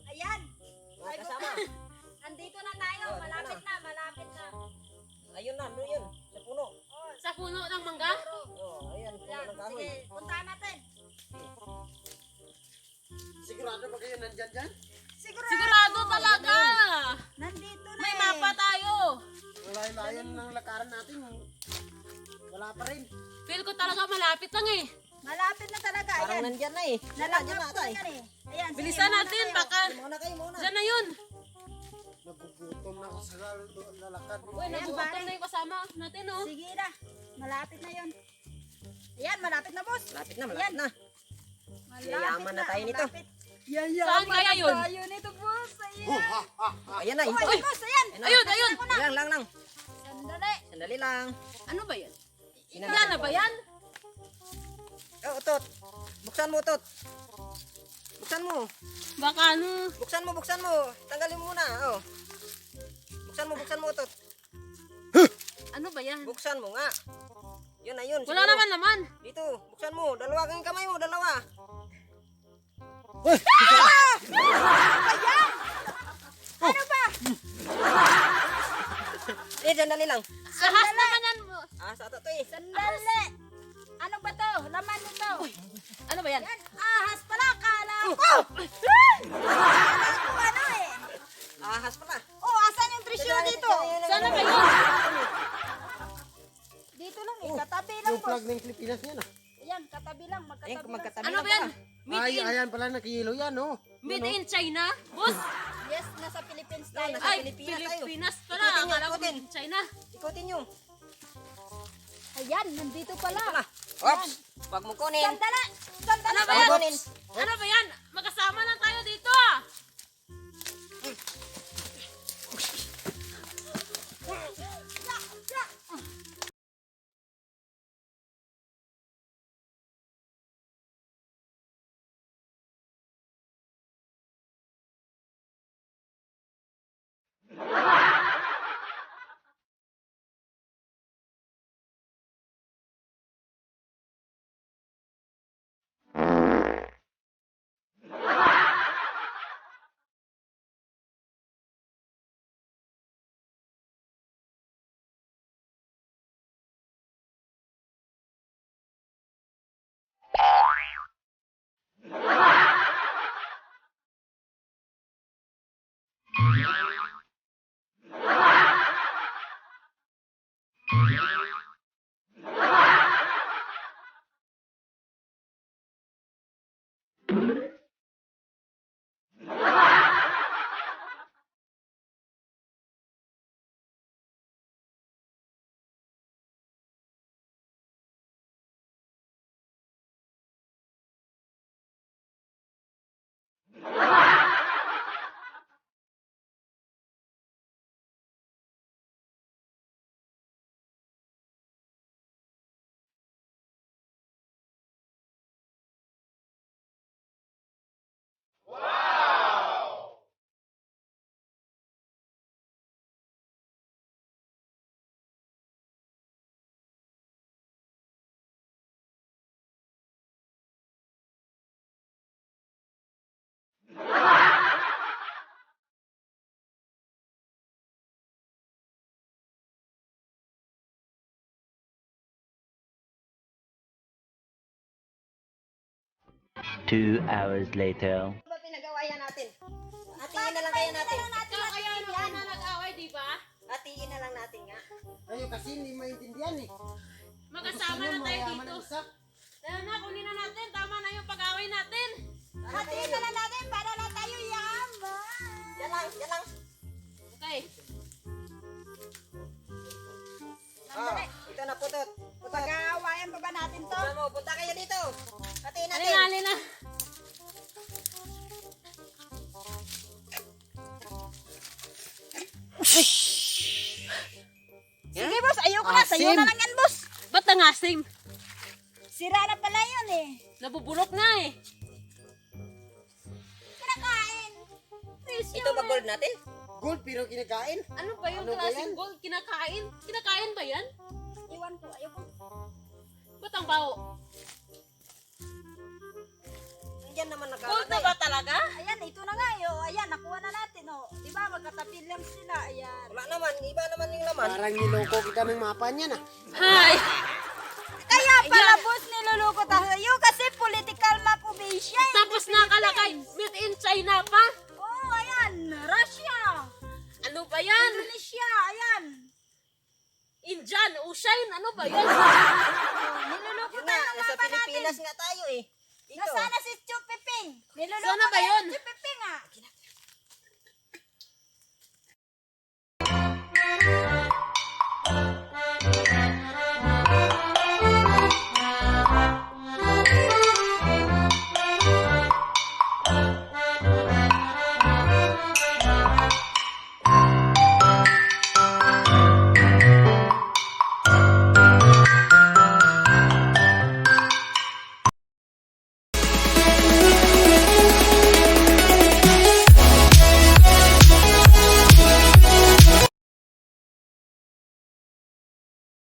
Ayan. Ay, kasama. Andito na tayo. Malapit na, malapit na. Ayun na, doon yun. Sa puno. Oh, Sa puno ng mangga? Oh, ayan, puno yan. ng kahoy. Sige, puntahan natin. Sigurado ba kayo nandyan dyan? Sigurado talaga! Nandito na May eh. mapa tayo! Layo-layo ng lakaran natin. Wala pa rin. Feel ko talaga malapit lang eh. Malapit na talaga. Parang Ayan. nandyan na eh. Nalagyan Nandyan na ko ata na eh. yan eh. Ayan, sige, Bilisan muna natin, kayo. baka Muna kayo, muna. dyan na yun. Nagugutom na ako sa lalakad. Uy, nagugutom na yung kasama natin oh. Sige na. Malapit na yun. Ayan, malapit na, boss. Malapit na, malapit na. Malapit Yayaman na tayo nito. malapit. Yayaman Saan kaya yun? na tayo nito, boss. Ayan. Ayan na, Oh, ito. ayan, boss. Ayan. Ayun, ayun! Lang. Sandali. Sandali lang. Ano ba yan? Sinanay Yan na ko. ba yan? Oh, Tot. Buksan mo, Tot. Buksan mo. Baka ano? Buksan mo. Tanggalin mo muna, oh. Buksan mo, Tot. Ano ba yan? Buksan mo nga. Yun na yun. Wala siguro. naman laman. Dito, buksan mo. Dalawa kang kamay mo, dalawa. Ano ba? Sandali lang. Sahas naman yan. Sa ato to eh. Sandali. Ano ba to? Laman nito. Ano ba yan? Yan, ahas pala. Kala ko. Kala ko ano eh. Ahas pala. Oh, asan yung trisyo dito? Sana ba yun? Dito lang eh. Katabi lang, Yung plug boss. ng Pilipinas yan ah. Ayan, katabi lang. Ayun, Magkatabi lang. magkatabi Ano lang ba yan? pala. Ay, ayan pala nakihilo yan oh. Made in China? Boss? Yes, nasa Philippines tayo. Nasa Ay, Pilipinas tayo. Pilipinas pala. Ikutin nyo, Akala ko ikutin. made in China. Ikutin nyo. Ayan, nandito pala. Pala. Ops! Huwag mo kunin. Sandali. Sandali. Ano ba Huwag yan? kunin. Ano ba yan? Magkasama lang tayo dito ah. Two hours later. Ano ba pinagawa yan natin? Hatiin na lang kaya natin. Ikaw kaya naman na nag-away, di ba? Hatiin na lang natin nga. Ayun kasi hindi maintindihan eh. Magkasama na tayo Mayaman dito. ang isa. Tara na, kunin na natin. Tama na yung pag-away natin. Hatiin na lang natin para na tayo yaman. Yan lang. Okay. Oh, ito na putot. Pag-aawayan pa ba natin to? Punta mo, punta kayo dito. Hatiin natin. Alin na. Sige, boss. Ayoko na. Sa'yo na lang yan, boss. Ba't ang asim? Sira na pala yun eh. Nabubulok nga eh. Kinakain. Ito ba gold natin? Gold pero kinakain. Ano ba yung Ano ba klaseng yan? gold? Kinakain? Kinakain ba yan? Iwan ko. Ayoko. Ba't ang baho? Nandiyan naman Gold na nakalagay. ba talaga? Ayan, ito na nga. Ayan, nakuha na natin. Di ba, magkatabi lang sila. Ayan. Wala naman, iba naman yung laman. Parang niloko kita ng mapa niyan ah. Hay! Kaya pala, boss, niluluko tayo kasi political map official. Tapos nakalagay, made in China pa? Oh, ayan. Russia. Ano ba yan? Indonesia. Ayan. Indian, Ocean, ano ba yan? Niluluko Yun tayo nga, ng nasa mapa natin. Pilipinas nga tayo eh. Dito. Nasaan na si Chu Piping? Niluluko Sana ba tayo yun? ng Chu Piping ah.